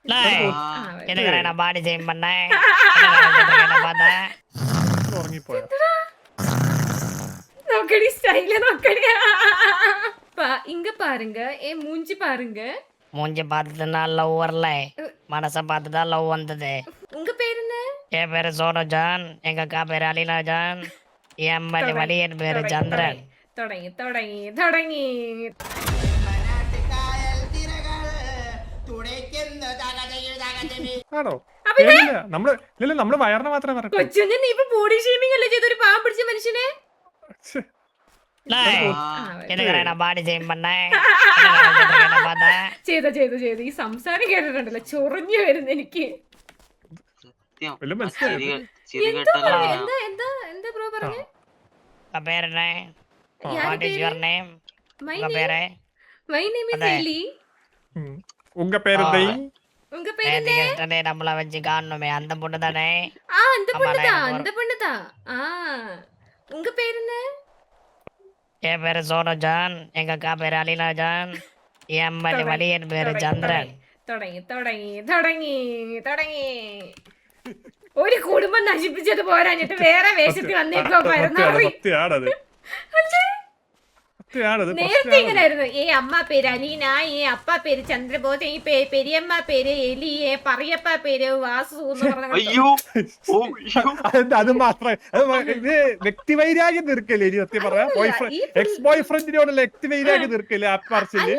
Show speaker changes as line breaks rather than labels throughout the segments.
எதுக்குறேன் நான் பாடி சேம் பண்ணேன் பார்த்தா
ഉറങ്ങിപ്പോയോ
നോക്കടി സ്റ്റൈല നോക്കടി இங்க பாருங்க என் மூஞ்சி பாருங்க
மூஞ்சி பார்த்துட்டுனா லவ் வரல மனசை பார்த்து தான் லவ் வந்தது
உங்க பேர் என்ன
என் பேரு சோனஜான் எங்க அக்கா பேரு அலிலாஜான் என் வழியன் பேரு சந்திரன்
தொடங்கி தொடங்கி தொடங்கி
ആണോ നമ്മള് ഇല്ലല്ലോ നമ്മള് വയറിനെ മാത്രമേ മറക്കൂ
കൊച്ചുഞ്ഞ നീ ഇപ്പൊ ബോഡി ഷേമിംഗ് അല്ലേ ചെയ്തൊരു പാവം പിടിച്ച മനുഷ്യനെ
எதுக்குறேன் நான் பாடி சேம் பண்ணேன் பார்த்தா
ചെയ്ത ചെയ്ത ചെയ്ത ഈ സംസാരം കേട്ടിട്ടുണ്ടല്ലോ ചൊറിഞ്ഞു വരുന്നു എനിക്ക്
വല്ലതും മനസ്സിലായോ
എന്താ എന്താ എന്താ ബ്രോ പറഞ്ഞു
பேர் என்ன வாட் இஸ் யுவர் நேம் உங்க பேரு
മൈ നെയിം ഈസ് എലി
ഉങ്ക പേരെന്തേ
உங்க பேர் என்ன
நேத்து நம்மள வச்சு காணணுமே அந்த பொண்ணு தானே
அந்த பொண்ணுதான் உங்க பேர் என்ன
என் பேரு சோனஜான் எங்க அக்கா பேரு அலிலாஜான் என் வழியன் பேரு சந்திரன்
തുടങ്ങി തുടങ്ങി തുടങ്ങി തുടങ്ങി ഒരു കുടുംബം നശിപ്പിച്ചത് പോരാഞ്ഞിട്ട് വേറെ വേഷത്തിൽ വന്നേക്കോ നേരത്തെ ഇങ്ങനായിരുന്നു അമ്മ പേര് അലീന അപ്പ പേര് ചന്ദ്രബോധ പെരിയമ്മ പേര് എലി പറയപ്പ പേര് വാസു
അത് മാത്രമേ ഇത് വ്യക്തിവൈരാഗ്യം തീർക്കല്ലേ ഇനി സത്യം പറയാ എക്സ് ബോയ് ഫ്രണ്ടിനോടുള്ള വ്യക്തിവൈരാഗ്യം തീർക്കല്ലേ ആ പറച്ചില്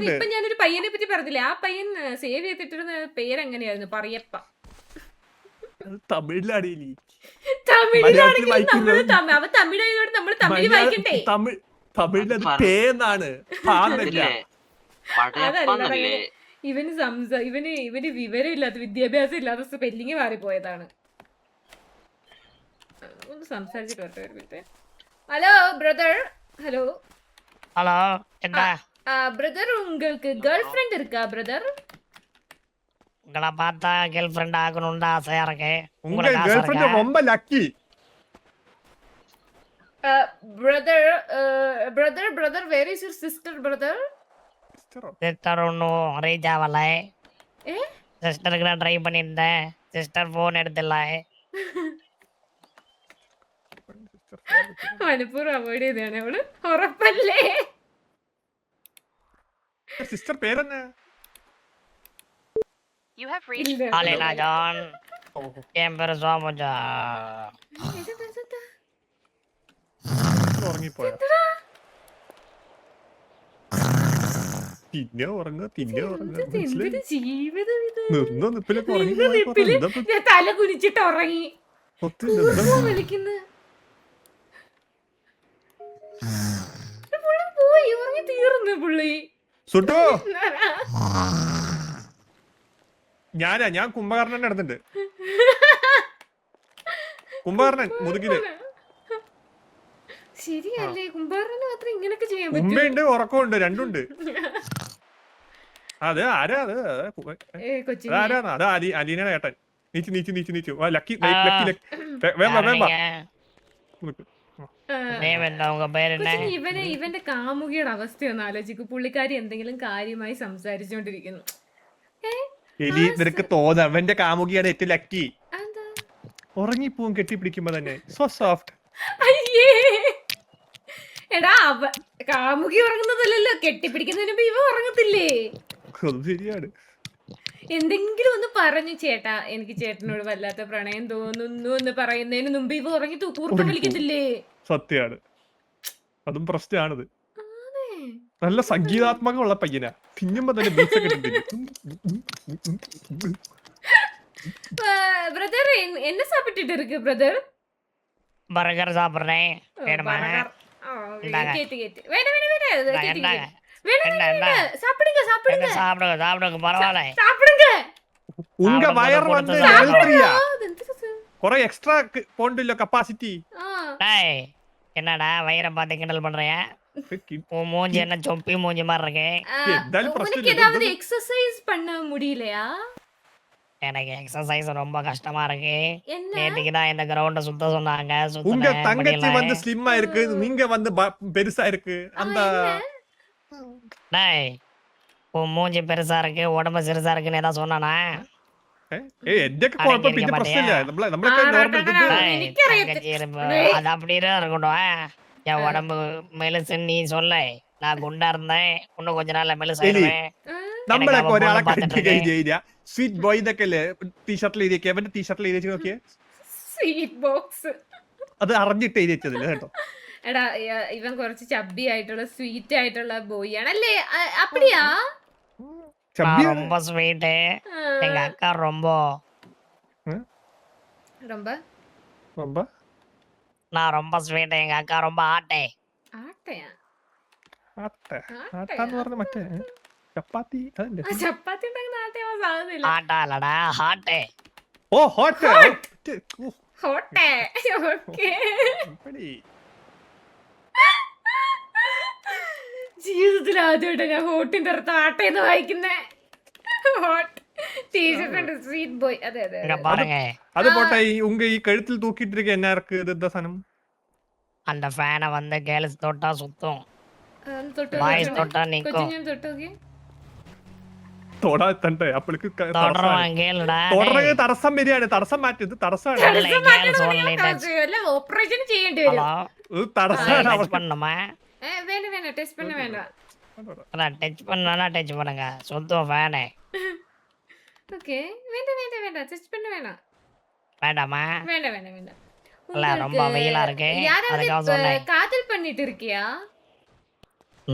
ഇപ്പൊ ഞാനൊരു പയ്യനെ പറ്റി പറഞ്ഞില്ലേ ആ പയ്യൻ സേവ് ചെയ്തിട്ടിരുന്ന പേരെങ്ങനെയായിരുന്നു പറയപ്പ
തമിഴിലാണേലി തമിഴിലത് പേന്നാണ്
ഇവന് വിവരമില്ലാത്ത വിദ്യാഭ്യാസം ഇല്ലാത്ത സ്പെല്ലിങ് മാറിപ്പോയതാണ് ഒന്ന് സംസാരിച്ചിട്ട് വരട്ടെ ഹലോ ബ്രദർ ഹലോ
ஹலோ என்ன
பிரதர் உங்களுக்கு கேர்ள் ஃப்ரெண்ட் இருக்கா பிரதர்
உங்களை பார்த்தா கேர்ள் ஃப்ரெண்ட் ஆகணும்னு ஆசையா இருக்கு
உங்க கேர்ள் ஃப்ரெண்ட் ரொம்ப lucky
brother where is your sister brother
sister ஒன்னும் ரீச் ஆகல சிஸ்டருக்கு நான் ட்ரை பண்ணியிருந்தேன் சிஸ்டர் போன் எடுத்துல
മനപ്പൂർവ്വം അവോയ്ഡ് ചെയ്താണ് അവള് ഉറപ്പല്ലേ
സിസ്റ്റർ പേരെന്നാ
அலிலாஜான் என் பேரு சோமஜா
ഉറങ്ങിപ്പോയോ തിന്നെ ഉറങ്ങ
ജീവിതം
ഉറങ്ങി
തല കുനിച്ചിട്ട് ഉറങ്ങി വിളിക്കുന്നു പോയി ഉറങ്ങി തീർന്നു പുള്ളി
സുട്ടോ ഞാൻ കുംഭകർണന്റെ അടുത്തുണ്ട് കുംഭകർണൻ മുതുകില്
ശരിയല്ലേ കുംഭകർണന് മാത്രം ഇങ്ങനൊക്കെ ചെയ്യാൻ പറ്റും
ഉമ്മയുണ്ട് ഉറക്കമുണ്ട് രണ്ടുണ്ട് അത് ആരാ അത് ആരാണ് അത് അലീനയുടെ ഏട്ടൻ നീച്ചു ലക്കി
ഇവന്റെ കാമുകിയുടെ അവസ്ഥയൊന്ന് ആലോചിക്കും പുള്ളിക്കാരി എന്തെങ്കിലും കാര്യമായി സംസാരിച്ചോണ്ടിരിക്കുന്നു
എലി നിനക്ക് തോന്നാ അവന്റെ കാമുകിയാണ് ഏറ്റവും ലക്കി ഉറങ്ങിപ്പോവും കെട്ടിപ്പിടിക്കുമ്പോ തന്നെ സോ സോഫ്റ്റ്
എടാ കാമുകി ഉറങ്ങുന്നതല്ലല്ലോ കെട്ടിപ്പിടിക്കുന്നതിന് മുമ്പ് ഇവ ഉറങ്ങത്തില്ലേ
ശരിയാണ്
എന്തെങ്കിലും ഒന്ന് പറഞ്ഞു ചേട്ടാ എനിക്ക് ചേട്ടനോട് വല്ലാത്ത പ്രണയം തോന്നുന്നു എന്ന് പറയുന്നതിന് മുമ്പ് ഇവ ഉറങ്ങി കൂർക്കം വിളിക്കത്തില്ലേ
സത്യാണ് അതും പ്രശ്നമാണത് നല്ല സംഗീതാത്മകമുള്ള പയ്യനാ തിന്നുമ്പോ തന്നെ ബീച്ചൊക്കെ
பிரதர் என்ன சாப்பிட்டுட்டு இருக்கு பிரதர்
பர்கர் சாப்பிடுறேன் வேணுமா
கேட்டு சாப்பிடுங்க சாப்பிடுங்க
சாப்பிடுங்க சாப்பிடுங்க பரவாயில்ல
சாப்பிடுங்க உங்க வயர் வந்து ஹெல்த்ரியா குறை எக்ஸ்ட்ரா போண்டில்ல கெபாசிட்டி
டேய் என்னடா வயிறை பார்த்து கிண்டல் பண்றியா உன் மூஞ்சி என்ன சொப்பி மூஞ்சி மாதிரி இருக்கு
உனக்கு ஏதாவது எக்ஸர்சைஸ் பண்ண முடியலையா
எனக்கு எக்ஸர்சைஸ் ரொம்ப கஷ்டமா இருக்கு நேத்துக்கு தான் இந்த கிரவுண்ட சுத்த சொன்னாங்க
உங்க தங்கச்சி வந்து ஸ்லிம்மா இருக்கு நீங்க வந்து பெருசா இருக்கு அந்த
டேய் உன் மூஞ்சி பெருசா இருக்கு உடம்பு சிறுசா இருக்குன்னு ஏதாவது சொன்னானா?
എന്റെ ഒക്കെ കുഴപ്പം പിന്നെ പ്രശ്നമില്ല നമ്മളൊക്കെ നോർമൽ
டேய்,
എനിക്കറിയത്തില്ല.
தங்கச்சி இருப்பு. அது அப்படிதான் இருக்கட்டும். என் உடம்பு மெலிசுன்னு நீ சொல்ல. நான் குண்டா இருந்தேன் இன்னும் கொஞ்ச நாள்ல மெலிசாயிருவேன்.
നമ്മളൊക്കെ ഒരാളെ
പൊണ്ണ്
കണ്ടി
പാത്തിട്ട്
കഴിഞ്ഞ് കഴിഞ്ഞാ സ്വീറ്റ് ബോയ് എന്നൊക്കെ അല്ലേ ടീഷർട്ടിൽ എഴുതിയൊക്കെ അവന്റെ ടീഷർട്ടിൽ എഴുതി നോക്കിയേ
സ്വീറ്റ് ബോക്സ്.
അത് അറിഞ്ഞിട്ട് എഴുതി വെച്ചതില്ല കേട്ടോ.
എടാ ഇവൻ കുറച്ച് ചബ്ബി ആയിട്ടുള്ള സ്വീറ്റ് ആയിട്ടുള്ള ബോയ് ആണ് അല്ലേ? അപ്പടിയാ?
நான் ரொம்ப ஸ்வீட்டு. எங்க அக்கா ரொம்ப
ரொம்ப
ரொம்ப
நான் ரொம்ப ஸ்வீட். எங்க அக்கா ரொம்ப ஆட்டே.
ആട്ടയാ?
ആട്ടാന്ന് പറഞ്ഞ മറ്റേ ചപ്പാത്തി അതല്ലേ?
ചപ്പാത്തി ഉണ്ടാക്കുന്ന ആട്ടയാവാൻ സാധ്യതയില്ല.
ஆட்டா இல்லடா ஹாட்டே.
ഓ ഹോട്ട്
ഹോട്ടേ. ഓക്കേ. ജീവിതത്തിൽ ആദ്യമായിട്ട് ഞാൻ ഹോട്ടിന്റെ അടുത്ത് ആട്ടയെന്ന് വായിക്കുന്നേ. ഹോട്ട് ടീഷർട്ട് ഉണ്ട് സ്വീറ്റ് ബോയ്. അതെ അതെ
இங்க பாருங்க.
അത് പോട്ടെ ഈ കഴുത്തിൽ തൂക്കിയിട്ടിരിക്കുക എന്നാ ഇருக்கு ഇത് എന്താ സാധനം?
அந்த ஃபேனை வந்து கேர்ள்ஸ் தொட்டா சுத்தும்,
തൊട്ട്
பாய்ஸ் தொட்டா நிக்கும்.
കൊച്ചിനെ തൊട്ട് നോക്കി.
തൊടാത്തണ്ടേ അപ്പൾക്ക്
தொடருவான் கேளுடா.
തുടരങ്ങ് തടസ്സം വരികയാണ്. തടസ്സം മാറ്റി ഇത് തടസ്സമാണ്.
Girls only touch.
ഓപ്പറേഷൻ ചെയ്യേണ്ടി വരും.
ஹலோ,
ഇത് തടസ്സമാണ്
டச்
അവർക്ക്.
பண்ணுமா?
വേണ്ട വേണ്ട ടെസ്റ്റ് பண்ண വേണ്ട.
அதான் டச் பண்ணா டச் பண்ணுங்க. சுத்தும் ஃபேனு.
ഓക്കേ വേണ്ട വേണ്ട വേണ്ട ടെസ്റ്റ് பண்ண വേണം.
வேண்டாமா?
வேണ്ട வேണ്ട வேണ്ട.
இல்ல ரொம்ப வெயிலா இருக்கு அதுக்காக
யாராவது
சொன்னேன்.
காதல் பண்ணிட்டு இருக்கியா?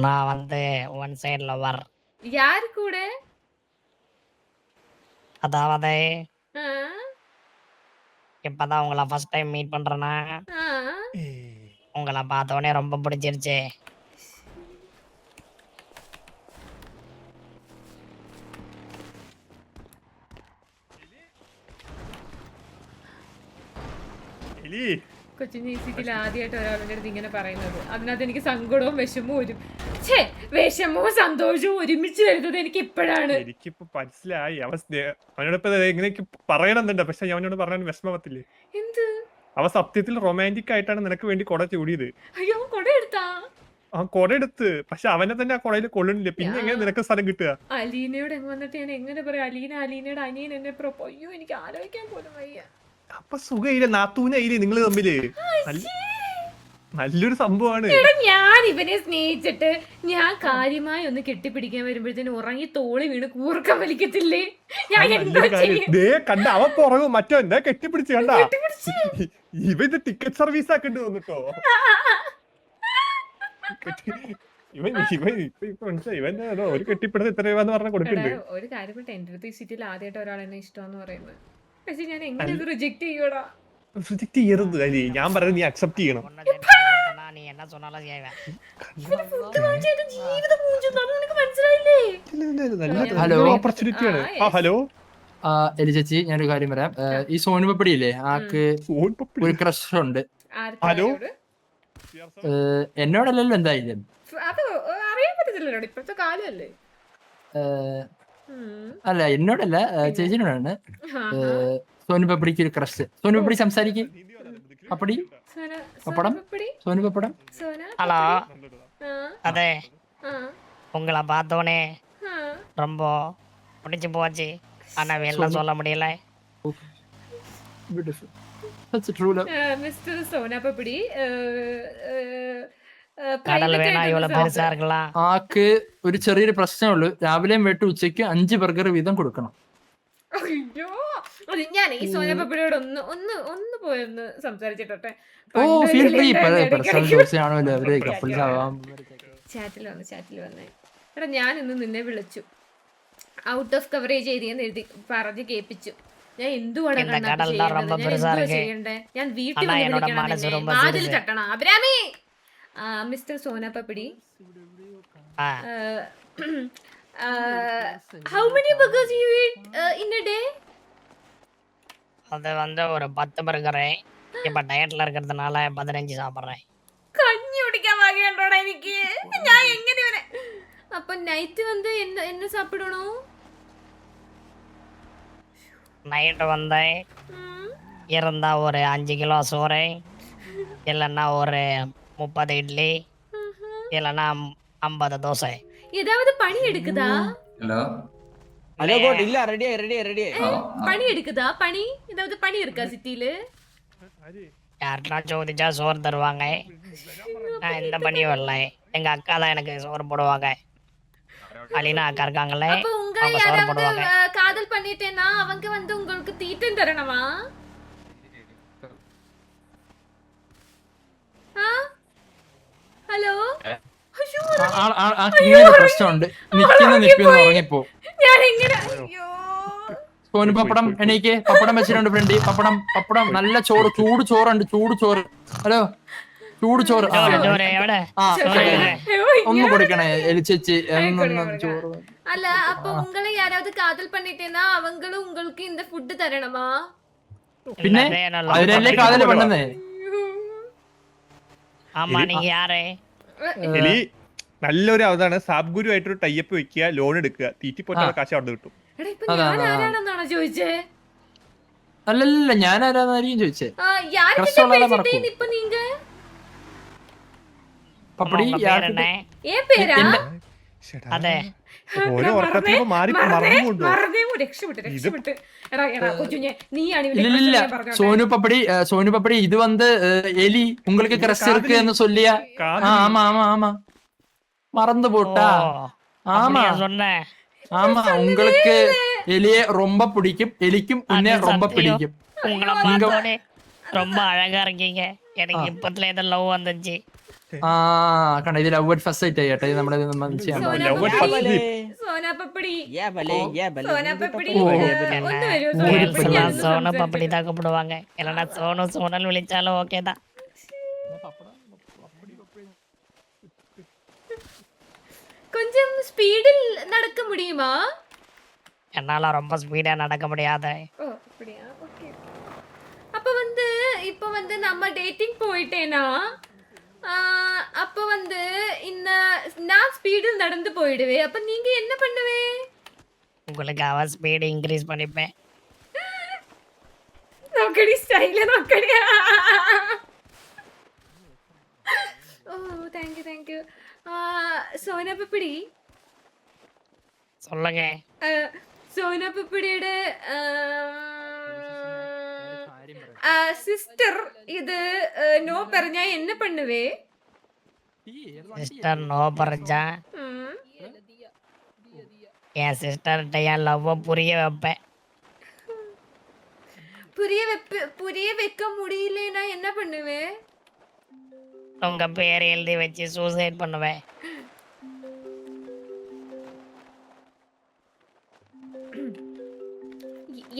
நான் வந்து ஒன் சைடு லவர்.
யாரு கூட?
அதாவது
ஆ,
இப்பதான் உங்களை ஃபர்ஸ்ட் டைம் மீட் பண்றேன்னா
ஆ.
உங்களை பார்த்தோன்னே ரொம்ப பிடிச்சிருச்சு.
എലി,
കൊച്ചിന് ഈ സിറ്റിയിൽ ആദ്യമായിട്ട് ഒരാളുടെ അടുത്ത് ഇങ്ങനെ പറയുന്നത്. അതിനകത്ത് എനിക്ക് സങ്കടവും വിഷമവും വിഷമവും സന്തോഷവും ഒരുമിച്ച് വരുന്നത് എനിക്ക് ഇപ്പോഴാണ്.
എനിക്കിപ്പോ മനസ്സിലായി. അവനോടിപ്പോ എങ്ങനെയൊക്കെ പറയണമെന്നുണ്ട്. പക്ഷെ അവനോട് പറയാൻ വിഷമത്തില്ലേ?
എന്ത്?
അവ സത്യത്തിൽ റൊമാൻറ്റിക് ആയിട്ടാണ് നിനക്ക് വേണ്ടി കൊട ചൂടിയത്.
അയ്യോ കൊട എടുത്താ?
ആ കൊട എടുത്ത്. പക്ഷെ അവനെ തന്നെ ആ കൊടയിൽ കൊള്ളുന്നില്ല. പിന്നെ എങ്ങനെ നിനക്ക് സ്ഥലം കിട്ടുക?
അലീനയോട് വന്നിട്ട് ഞാൻ എങ്ങനെ പറയാം? അലീനയുടെ അനിയൻ എന്നെ അയ്യോ എനിക്ക് ആലോചിക്കാൻ പോലും വയ്യ.
അപ്പൊ സുഖയില്ലേ? നാത്തൂനായില്ലേ നിങ്ങള് തമ്മില്? നല്ലൊരു സംഭവമാണ്.
എടാ ഞാൻ ഇവനെ സ്നേഹിച്ചിട്ട് ഞാൻ കാര്യമായി ഒന്ന് കെട്ടിപ്പിടിക്കാൻ വരുമ്പോഴത്തേന് ഉറങ്ങി തോളി വീണ് കൂർക്കം വലിക്കത്തില്ലേ? ഞാൻ എന്താ ചെയ്യും?
കണ്ട അവൻ പുറകും മറ്റോ എന്താ കെട്ടിപ്പിടിച്ച് കണ്ട. ഇവ ഇത് ടിക്കറ്റ് സർവീസ് ആക്കേണ്ടി വന്നിട്ടോ. ഇവൻ ഒരു കെട്ടിപ്പിടുന്ന ഇത്ര രൂപ പറഞ്ഞ കൊടുക്കുന്നുണ്ട്.
ഒരു കാര്യപ്പെട്ട എന്റെ അടുത്ത് ഈ സിറ്റിയിൽ ആദ്യമായിട്ട് ഒരാൾ എന്നെ ഇഷ്ടമെന്ന് പറയുന്നത്. പക്ഷെ ഞാൻ എങ്ങനെ ഇത് റിജക്ട് ചെയ്യൂടാ?
റിജക്ട് ചെയ്യരുത് അല്ലേ? ഞാൻ പറയുന്നത് നീ അക്സെപ്റ്റ് ചെയ്യണം.
பொண்ணை தேடி நீ என்ன சொன்னாலும் செய்வேன்.
ജീവിതം മൂഞ്ചുന്നാണ് നിനക്ക് മനസ്സിലായില്ലേ?
ഹലോ.
ഓപ്പർച്യൂണിറ്റിയാണ്. ആ ഹലോ
എലി ചേച്ചി, ഞാനൊരു കാര്യം പറയാം. ഈ സോനു പപ്പടി ഇല്ലേ, ആക്ക് ഒരു ക്രഷ് ഉണ്ട്.
ഹലോ.
എന്നോടല്ലല്ലോ എന്തായാലും.
അത് അറിയാൻ പറ്റത്തില്ലല്ലോ, ഇപ്പോഴത്തെ കാലമല്ലേ.
അല്ല എന്നോടല്ല, ചേച്ചിനോടാണ്. സോനു പപ്പടിക്ക് ഒരു ക്രഷ്. സോനു പപ്പടി സംസാരിക്കും. പപ്പടി പപ്പടം സോനു പപ്പടം.
ஹலோ, அதே உங்களை பார்த்தோன்னே ரொம்ப பிடிச்சு போச்சு. ஆனா வெளில சொல்ல முடியல.
മിസ്റ്റർ സോനാപ്പടി,
கடல் வேணா இவ்வளவு பெருசா இருக்கலாம்.
ആക്ക് ഒരു ചെറിയൊരു പ്രശ്നമുള്ളൂ. രാവിലെയും വെട്ട് ഉച്ചയ്ക്ക് 5 ബർഗർ വീതം കൊടുക്കണം.
അയ്യോ, അത് ഞാൻ ഈ സോനാപ്പടിയോട് ഒന്ന് പോയൊന്ന് സംസാരിച്ചിട്ടെ.
ഓ ഫീൽ ഫ്രീ. പേഴ്സണൽ ദിവസമാണല്ലോ അവര് കപ്പിൾസ് ആവാം.
ചാറ്റിൽ വന്നേ. എടാ ഞാൻ ഇന്ന് നിന്നെ വിളിച്ചു, ഔട്ട് ഓഫ് കവറേജ് ഏരിയെന്ന് എഴുതി പറഞ്ഞ് കേൾപ്പിച്ചു. ഞാൻ എന്തുവാണ് ചെയ്യണ്ടേ? ഞാൻ വീട്ടിൽ വാതിൽ തട്ടണം. Abirami, mister Sonapapdi, how many burgers you eat in a day?
அது வந்து ஒரு 10 பர்கரு. இப்ப டயட்ல இருக்கிறதுனால 15 சாப்பிடுறேன்.
കഞ്ഞി കുടിക്കാൻ വകയുണ്ടോടാ എനിക്ക്? ഞാൻ എങ്ങനെ വരെ? അപ്പൊ നൈറ്റ് வந்து என்ன சாப்பிடணும்?
நைட்டு வந்து இருந்தா ஒரு 5 கிலோ சோறு, இல்லைன்னா ஒரு 30 இட்லி, இல்லைன்னா 50 தோசை.
ஏதாவது பணி எடுக்குதா?
ஹலோ
ஹலோ கோட் இல்ல ரெடி
பனி எடுக்குதா? பனி ஏதாவது பனி இருக்கா சிட்டில?
யாருன்னா சோதிச்சா சோறு தருவாங்க. நான் எந்த பணியும் இல்லை. எங்க அக்கா தான் எனக்கு சோறு போடுவாங்க. அலினா அக்கா இருக்காங்களே,
அப்ப உங்க
அவங்க சோறு
யாராவது
போடுவாங்க.
காதல் பண்ணிட்டேன்னா அவங்க வந்து உங்களுக்கு தீட்டம் தரணுமா? ഹലോ
പ്രശ്നമുണ്ട്. നിൽക്കുന്ന ഉറങ്ങിപ്പോ. സോനു പപ്പടം എണീക്ക്. പപ്പടം വെച്ചിട്ടുണ്ട് ഫ്രണ്ട്. പപ്പടം നല്ല ചോറ്, ചൂട് ചോറുണ്ട്. ഹലോ ചൂട് ചോറ്. ഒന്ന് കൊടുക്കണേ എലിച്ചേച്ചി. ചോറ്
അല്ല അപ്പൊ ഉങ്ങളെ யாராவது காதல் பண்ணிட்டேன்னா அவங்களும் உங்களுக்கு இந்த ஃபுட் தரணுமா?
പിന്നെ അതിനല്ലേ കാതല് പണ്ണുന്നേ.
ஆமா, நீங்க யாரு?
എലി നല്ലൊരു അവതാണ്. സാബ് ഗുരു ആയിട്ടൊരു ടൈപ്പ് വെക്കുക, ലോൺ എടുക്കുക, തീറ്റിപ്പോറ്റുള്ള കാശ് അവിടെ കിട്ടും.
എടാ ഇപ്പൊ ഞാൻ ആരാണെന്നാണോ ചോദിച്ചേ?
അല്ലല്ല ഞാൻ ആരാന്നായിരിക്കും ചോദിച്ചേ.
யார்கிட்ட பேசிட்டே இப்ப நீங்க?
പപ്പടി
ഏ പേരാ?
അതെ.
ഓരോ ഉറക്കത്തിലും മാറി മറന്നുകൊണ്ടു.
രക്ഷപ്പെട്ട്. എടാ കൊച്ചുഞ്ഞെ നീയാണ്
ഇല്ല സോനു പപ്പടി ഇത് വന്ന് എലി உங்களுக்கு கிரஷ் இருக்குன்னு சொல்லியா? ஆமா மறந்து போட்டா. ஆமா
சொன்னேன்.
ஆமா உங்களுக்கு எலியே ரொம்ப பிடிக்கும். எலிக்கும் உன்னை ரொம்ப பிடிக்கும்.
உங்களை பார்த்தோனே ரொம்ப அழகா இருக்கீங்க. எனக்கு இப்பத்துல ஏதோ லவ் வந்துச்சு. കണ്ട ഇത് ലവ് അറ്റ് ഫസ്റ്റ് സൈറ്റ് ആയിട്ടെ നമ്മുടെ
സോനാ പപ്പടി
சோனு பப்படி தான் கூப்பிடுவாங்க. இல்லைன்னா சோனு சோனல் விழிச்சாலும் ஓகே தான்.
கொஞ்சம் ஸ்பீடில் நடக்க முடியுமா?
என்னால ரொம்ப ஸ்பீடா நடக்க முடியாது.
ஓ அப்படியா? ஓகே. அப்ப வந்து இப்போ வந்து நம்ம டேட்டிங் போயிட்டேனா அப்ப வந்து இந்த நான் ஸ்பீடில் நடந்து போயிடுவே. அப்ப நீங்க என்ன பண்ணுவே?
உங்களுக்கு அவ ஸ்பீட் இன்க்ரீஸ் பண்ணிப்பேன்.
നോക്കടി സ്റ്റൈൽ നോക്കടി. ഓ താങ്ക് യു. സോനാ പപ്പടി
சொல்லுங்க.
സോനാ പപ്പടിയുടെ சிஸ்டர் இது நோ പറഞ്ഞാ என்ன பண்ணுவே?
சிஸ்டர் நோ പറഞ്ഞா என் சிஸ்டர்கிட்ட என் லவ் புரிய வைப்பேன்.
புரிய வைக்க முடியலனா என்ன பண்ணுவே?
உங்க பேர் எழுதி வச்சு சூசைட் பண்ணுவேன்.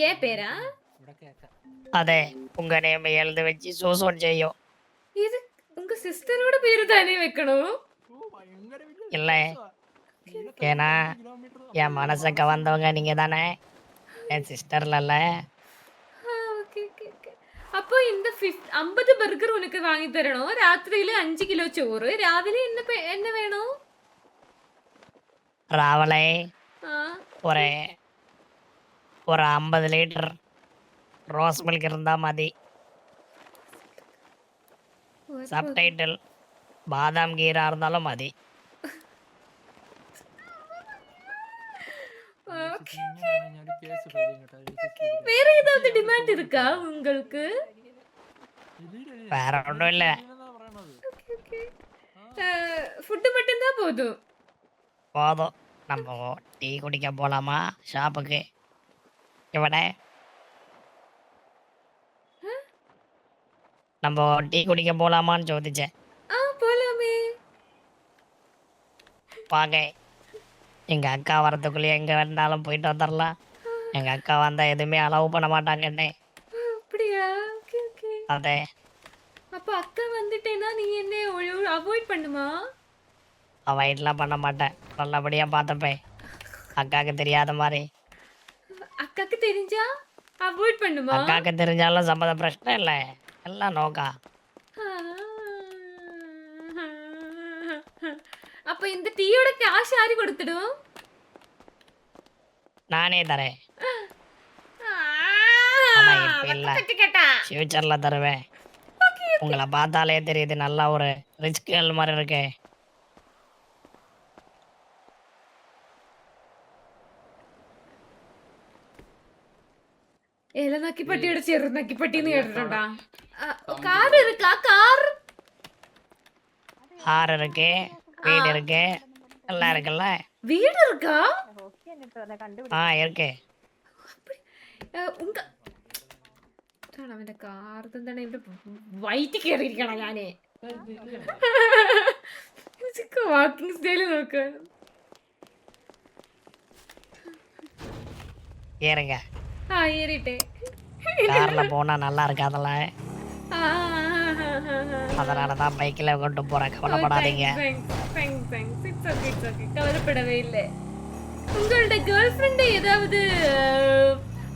ஏ பேரா?
അതെ, உங்க நேம் எழுதி வச்சு சூசைட் செய்யும்.
இது உங்க சிஸ்டரோட பேரு தானே வைக்கணும்?
இல்ல, ஏன்னா என் மனசை கவர்ந்தவங்க நீங்க தானே, என் சிஸ்டர்ல இல்ல.
அப்போ இந்த 50 ബർഗർ உனக்கு வாங்கி தரணும். രാത്രിയില് 5 കിലോ ചോറ്. രാവിലെ என்ன வேணும்?
ராவலை ஒரு 50 லிட்டர் ரோஸ் மில்க் இருந்தா மதி. சப்டைட்டில் பாதாம் கீரா இருந்தாலும் மதி.
வேற ஏதாவது டிமாண்ட் இருக்கா உங்களுக்கு?
வேற ஒன்றும் இல்ல.
ஃபுட் மட்டும் தான் போதும்.
நம்ம டீ குடிக்க போலாமா ஷாப்புக்கு? இவனே நம்ம டீ குடிக்க போலாமான்னு ചോദിச்சேன்.
போலாமே.
வாங்க, எங்க அக்கா வரதுக்குள்ளே எங்க வேணாலும் போயிட்டு வந்துடலாம். எங்க அக்கா வந்தா எதுவுமே அலோவ் பண்ண மாட்டாங்க என்ன.
அப்படியா? Okay okay.
அதே.
அப்ப அக்கா வந்துட்டேனா நீ என்ன அவாய்ட் பண்ணுமா?
அவாய்ட்லாம் பண்ண மாட்டேன். நல்லபடியா பார்த்துப்பேன். அக்காக்கு தெரியாத மாதிரி.
அக்காக்கு தெரிஞ்சா அவாய்ட் பண்ணுமா?
அக்காக்கு தெரிஞ்சாலும் சம்மத பிரச்சனை இல்ல. எல்லாம் நோக்கா.
அப்ப இந்த டீயோட காசு யாரு கொடுத்துடும்?
நானே தரேன். ஆனா இப்ப இல்ல, ஃபியூச்சர்ல தருவேன். உங்களை பார்த்தாலே தெரியுது நல்லா ஒரு ரிச் கேர்ள் மாதிரி இருக்கு.
ഇലനക്കിപ്പട്ടിയുടെ ചെറുനക്കിപ്പട്ടി എന്ന് കേട്ടിട്ടുണ്ടാ? കാർ இருக்கா? കാർ
ஆறு இருக்கு, வீடு இருக்கு, எல்லாம் இருக்குல்ல.
வீடு இருக்கா?
இருக்கு.
ഉങ്ക അവന്റെ കാർ എന്താണ് ഇവിടെ വൈറ്റ് കയറിയിരിക്കണം ഞാനേ. വാക്കിംഗ് സ്റ്റൈല് നോക്ക.
ஏறுங்க.
ஏறிட்டே.
கார்ல போனா நல்லா இருக்காதுல்ல, அதனாலதான் பைக்ல கொண்டு போறேன், கவலைப்படாதீங்க.
கவலைப்படவே இல்லை. உங்களோட கேர்ள் ஃப்ரெண்ட் ஏதாவது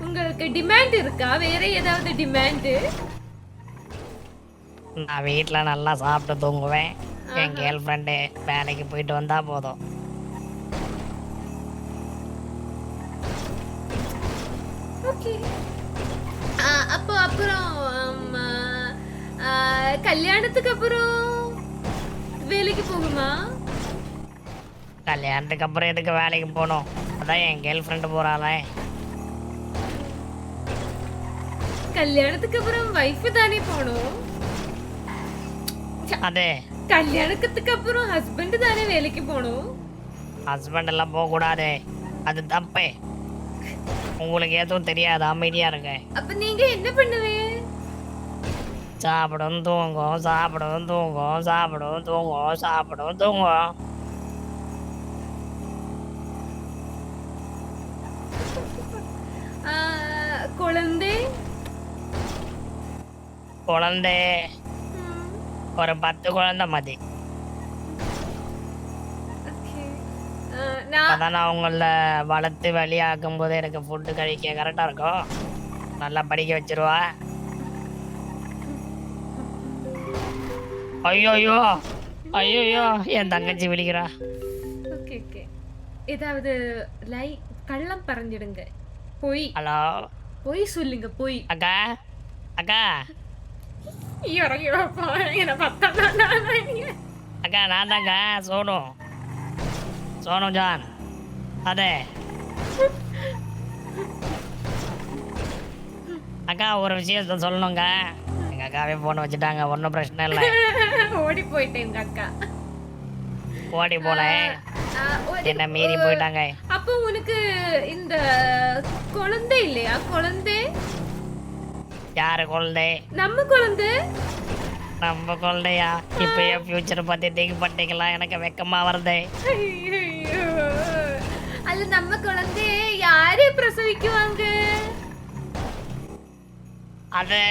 உங்களுக்கு டிமாண்ட் இருக்கா? வேற ஏதாவது டிமாண்ட்?
நான் வீட்டுல நல்லா சாப்பிட்டு தூங்குவேன். என் கேர்ள் ஃப்ரெண்டு வேலைக்கு போயிட்டு வந்தா போதும்.
ஓகே. அப்போ அப்புறம் கல்யாணத்துக்கு அப்புறம் வேலைக்கு போகுமா?
கல்யாணத்துக்கு அப்புறம் எதுக்கு வேலைக்கு போகணும்? அதான் என் கேர்ள் ஃப்ரெண்டு போறாளே.
கல்யாணத்துக்கு அப்புறம் வைஃப் தானே போகணும்.
அது
கல்யாணத்துக்கு அப்புறம் ஹஸ்பண்ட் தானே வேலைக்கு போகணும்.
ஹஸ்பண்ட் எல்லாம் போக கூடாது, அது தப்பு. உங்களுக்கு எதுவும் தெரியாது, அமைதியா இருங்க.
அப்ப நீங்க என்ன பண்ணுவீங்க?
சாப்பிடும் தூங்கும், சாப்பிடும் தூங்கும், சாப்பிடும் தூங்கும், சாப்பிடும் தூங்கும்.
குழந்தை
குழந்தை ஒரு 10 குழந்தை மதி. அதான் நான் உங்கள வளர்த்து வெளியாக்கும் போது எனக்கு ஃபுட்டு கழிக்க கரெக்டா இருக்கும். நல்லா படிக்க வச்சிருவா. ஐயோயோ ஐயோயோ, என் தங்கச்சி விழிக்கிறா.
Okay okay. ஏதாவது கள்ளம் பறஞ்சிடுங்க. போய்
ஹலோ,
போய் சொல்லுங்க. போய்
அக்கா அக்கா அக்கா, நான் தாங்க சோனு, சோனு ஜான். அதே அக்கா, ஒரு விஷயத்த சொல்லணுங்க. எங்க அக்காவே போன் வச்சுட்டாங்க, ஒன்றும் பிரச்சனை இல்லை.
ஓடி போயிட்டேன். எங்க அக்கா
ஓடி போல என்ன மீறி போயிட்டாங்க.
அப்போ உனக்கு இந்த குழந்தை இல்லையா? குழந்தை
யாரு குழந்தை?
நம்ம குழந்தை.
நம்ம குழந்தையா? இப்பயே ஃபியூச்சர் பத்தி திங்க் பண்ணிக்கலாம், எனக்கு வெக்கமா வருது.
அல்ல, நம்ம குழந்தை யாரு பிரசவிக்குவாங்க?
அது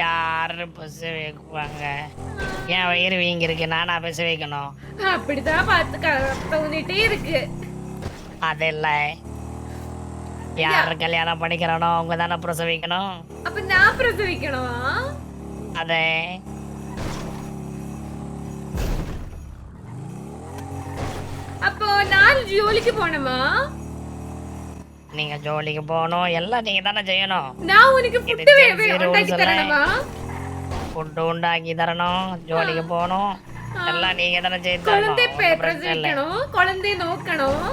யாரு பிரசவிக்குவாங்க? என் வயிறு வீங்கி இருக்கு, நானா பிரசவிக்கணும்?
அப்படிதான் பார்த்து தோணிட்டே இருக்கு.
அது இல்ல, யாரு கல்யாணம் பண்ணிக்கிறானோ அவங்க தானே பிரசவிக்கணும்.
அப்ப நான் பிரசவிக்கணுமா?
அதே
அப்போ நான் ஜோலிக்கு போணுமா?
நீங்க ஜோலிக்கு போகணும், எல்லாம் நீங்க தானே செய்யணும்.
நான் உனக்கு ஃபுட் உண்டாக்கி தரணுமா?
ஃபுட் உண்டாக்கி தரணும், ஜோலிக்கு போகணும், எல்லாம் நீங்க தானே செய்து
குழந்தை
தரணும்.
பிரசவிக்கணும், குழந்தை நோக்கணும்.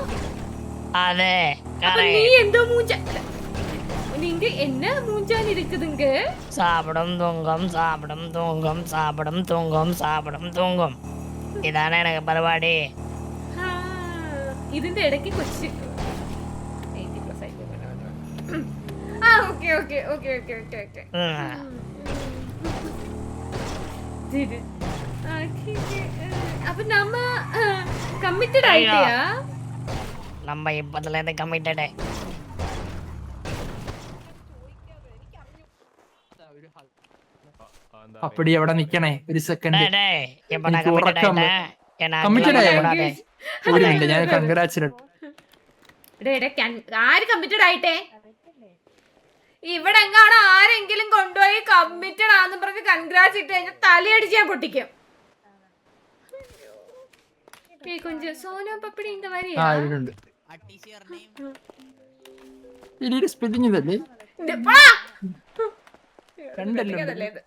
அதே
நீ எந்த மூஞ்ச, நீங்க என்ன மூஞ்சான் இருக்குதுங்க?
சாப்பிடும் தூங்கும், சாப்பிடும் தூங்கும், சாப்பிடும் தூங்கும், சாப்பிடும் தூங்கும். இதானே எனக்கு பரவாடி.
ഇതിന്റെ ഇടയ്ക്ക് കൊച്ചു okay okay okay okay okay okay. അപ്പൊ നമ്മ കമ്മിറ്റഡ് ആയിട്ടിയാ?
நம்ம இப்பத்துல இருந்து கமிட்டடு.
அப்படி எവിടെ நிக்கണേ ഒരു സെക്കൻഡ്.
இப்ப நான் கமிட்டட் ஆயிட்டேன்.
ഒരു മിനിറ്റ്, ഞാൻ കൺഗ്രാച്ചുലേറ്റ്.
ആര് കമ്മിറ്റഡ് ആയിട്ടേ? ഇവിടെ എങ്ങാണോ ആരെങ്കിലും കൊണ്ടുപോയി കമ്മിറ്റഡ് ആന്ന് പറഞ്ഞ് കൺഗ്രാറ്റ്സ് ഇട്ട് കഴിഞ്ഞാൽ തലയടിച്ച് ഞാൻ പൊട്ടിക്കും. கொஞ்சம் சோனா பப்படி இந்த மாதிரி
ആ ഇവിടുണ്ട്. ഇതിന്റെ സ്പെല്ലിംഗ് ഇതല്ലേ? കണ്ടല്ലേ
ഇത്.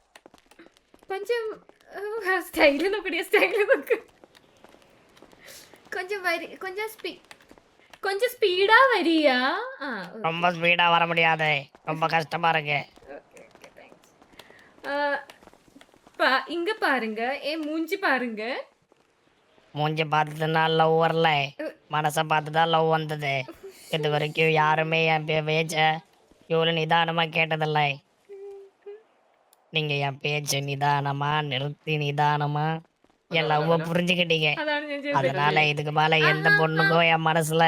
கொஞ்சம் ஸ்டைல் നോക്കടിയ, ஸ்டைல் നോക്ക്. கொஞ்சம் கொஞ்சம் கொஞ்சம் ஸ்பீடா வரியா?
ரொம்ப ஸ்பீடா வர முடியாது, ரொம்ப கஷ்டமா இருக்கு.
இங்க பாருங்க, என் மூஞ்சி பாருங்க.
மூஞ்சி பார்த்துதான் லவ் வரல, மனசை பார்த்து தான் லவ் வந்தது. இது வரைக்கும் யாருமே என் பேச்ச இவ்வளோ நிதானமா கேட்டதில்லை. நீங்க என் பேச்ச நிதானமா நிறுத்தி நிதானமா என் லவ்வ புரிஞ்சுக்கிட்டீங்க. அதனால இதுக்கு மேல எந்த பொண்ணுக்கும் என் மனசுல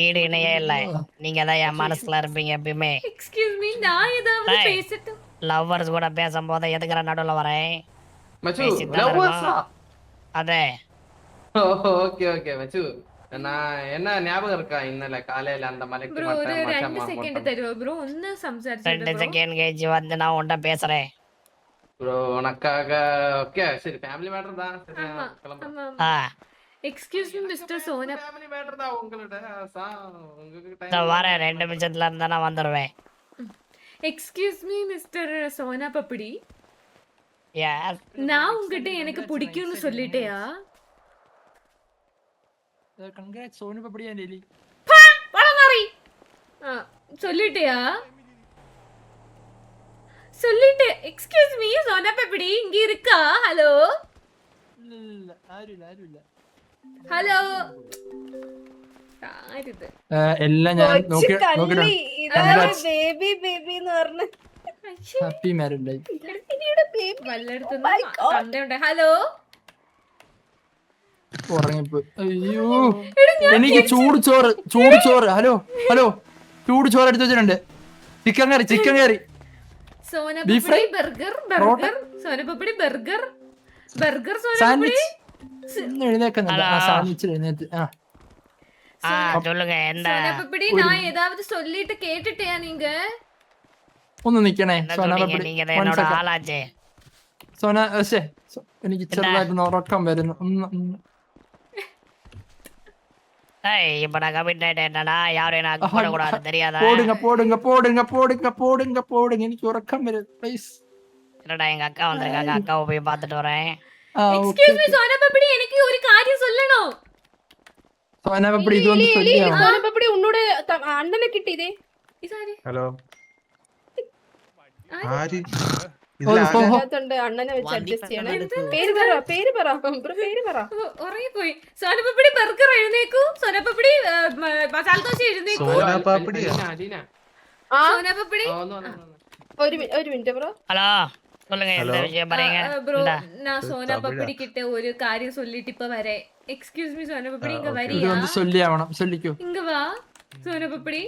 ஈடு இணையே இல்லை. நீங்க தான் என் மனசுல இருப்பீங்க எப்பயுமே.
எக்ஸ்கியூஸ் மீ, நான் ஏதாவது பேசட்டும்?
லவ்வர்ஸ் கூட பேசும்போது எதுக்குற நடுவில் வரேன்?
மச்சு லவ்வர்ஸா?
அதே.
ஓகே ஓகே மச்சு, நான் என்ன ஞாபகம் இருக்கா இன்னல காலையில அந்த மலைக்கு
ப்ரோ ஒரு 2 செகண்ட் தருவா ப்ரோ, ஒன்னு சம்சாரிச்சு
2 செகண்ட் கழிச்சு வந்து நான் உன்கிட்ட பேசுறேன்
ப்ரோ. உனக்காக ஓகே சரி, ஃபேமிலி மேட்டர் தான். சரி கிளம்புறேன்.
Excuse me mister Sona.
Family matter தான் உங்கள்ட்ட. உங்களுக்கு
நான் வரேன், 2 நிமிஷத்துல இருந்தா நான் வந்துடுவேன்.
Excuse me mister Sona papdi,
Yes.
நான் உங்ககிட்ட எனக்கு பிடிக்கும்னு சொல்லிட்டேயா?
കൺഗ്രാറ്റ്സ് സോനു പപ്പടി ആൻഡ് എലി.
சொல்லிட்டேயா? சொல்லிட்டே. எக்ஸ்கியூஸ் மீ சோனா பப்படி இங்க இருக்கா? ஹலோ
ഇല്ല ആരുമില്ല.
ഹലോ ആരിത്?
എല്ലാം ഞാൻ നോക്കി
ബേബി ബേബി എന്ന് പറഞ്ഞു.
Happy married life.
വല്ലയിടത്തുനിന്ന് തന്തയുണ്ട്. ഹലോ
ഉറങ്ങിപ്പോ. അയ്യോ എനിക്ക് ചൂട് ചോറ്. ഹലോ ചൂട് ചോറ് എടുത്ത് വെച്ചിട്ടുണ്ട്. Chicken curry
Sonapapdi burger Sonapapdi burger Sonapapdi
sandwich. എഴുന്നേക്കുന്നില്ല സാൻഡ്വിച്ച് എഴുന്നേറ്റ്.
சொல்லுங்க என்ன
സോനപപ്പടി ഞാൻ ഏതാവത് சொல்லிட்டு കേട്ടിട്ടേയാ നീങ്ക?
ഒന്ന് നിക്കണേ
என்ன
സോന
சொன்னீங்க?
പപ്പടി.
நீங்க தான் என்னோட ஆளாச்சே.
സോന എനിക്ക് ചെറുതായിട്ട് ഉറക്കം വരുന്നു.
ஏய் இப்ப நான் கமிட் ஆயிட்டேன். என்னடா யாரும் நான் போடக்கூடாது தெரியாதா?
പോടുங்க എനിക്ക് ഉറക്കം വരും പ്ലീസ്.
என்னடா எங்க அக்கா வந்திருக்காங்க, அக்காவை போய் பார்த்துட்டு வரேன்.
എക്സ്ക്യൂസ് മീ സോനപപ്പടി, എനിക്ക് ഒരു കാര്യം சொல்லണോ?
സോന പപ്പടി ഇത് വന്ന് ചൊല്ലിയാണോ?
സോനപപ്പടി ഉന്നോട് അണ്ണനെ കിട്ടിയതേ.
ഇതാര്?
ഹലോ ആര്
അതിനകത്തുണ്ട്, അണ്ണനെ വെച്ച് അഡ്ജസ്റ്റ് ചെയ്യണം. പേര് പറ ബ്രോ, പേര് പറ.
ഉറങ്ങിപ്പോയി. സോനപപ്പടി ബർഗർ എഴുന്നേക്കൂ. സോനപപ്പടി മസാല ദോശ എഴുന്നേക്കൂ. സോനപപ്പടി
ഒരു മിനിറ്റ് ബ്രോ.
ஹலோ சொல்லுங்க, எந்த விஷயம் பாருங்க.
ப்ரோ நான் சோனாபப்படி கிட்ட ஒரு காரியம் சொல்லிட்டு இப்ப வரேன். எக்ஸ்கியூஸ் மீ சோனாபப்படி, இங்க
ഇത്
வரியா?
വന്ന് ചൊല്ലിയാവണം. ചൊല്ലിക്കോ.
இங்க வா சோனாபப்படி.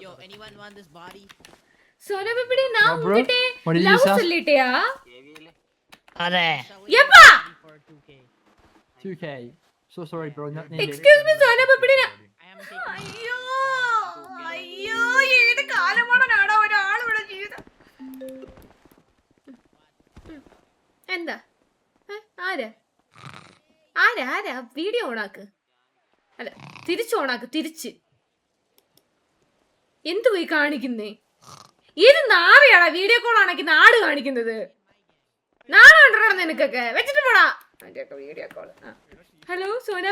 Yo, anyone want this body?
சோனாபப்படி நான்
Yeah, bro.
உன்கிட்ட
What did you
love
say?
சொல்லிட்டியா?
அதே.
எப்பா?
For 2K.
2K. So sorry bro, not needed.
Excuse me Sonapapdi.
I am taking
അയ്യോ ഏത് കാലമാണാടാ ഒരാൾ ഇവിടെ ജീവിതം? എന്താ ആരാ വീഡിയോ ഓണാക്ക്. അല്ല തിരിച്ചു ഓണാക്ക്. തിരിച്ച് എന്തു പോയി കാണിക്കുന്നേ? ഏത് നാറിയാടാ വീഡിയോ കോൾ ആണെങ്കിൽ നാട് കാണിക്കുന്നത്? നാളെ കണ്ടോ നിനക്കൊക്കെ? വെച്ചിട്ട് പോടാ വീഡിയോ കോൾ. ഹലോ സോന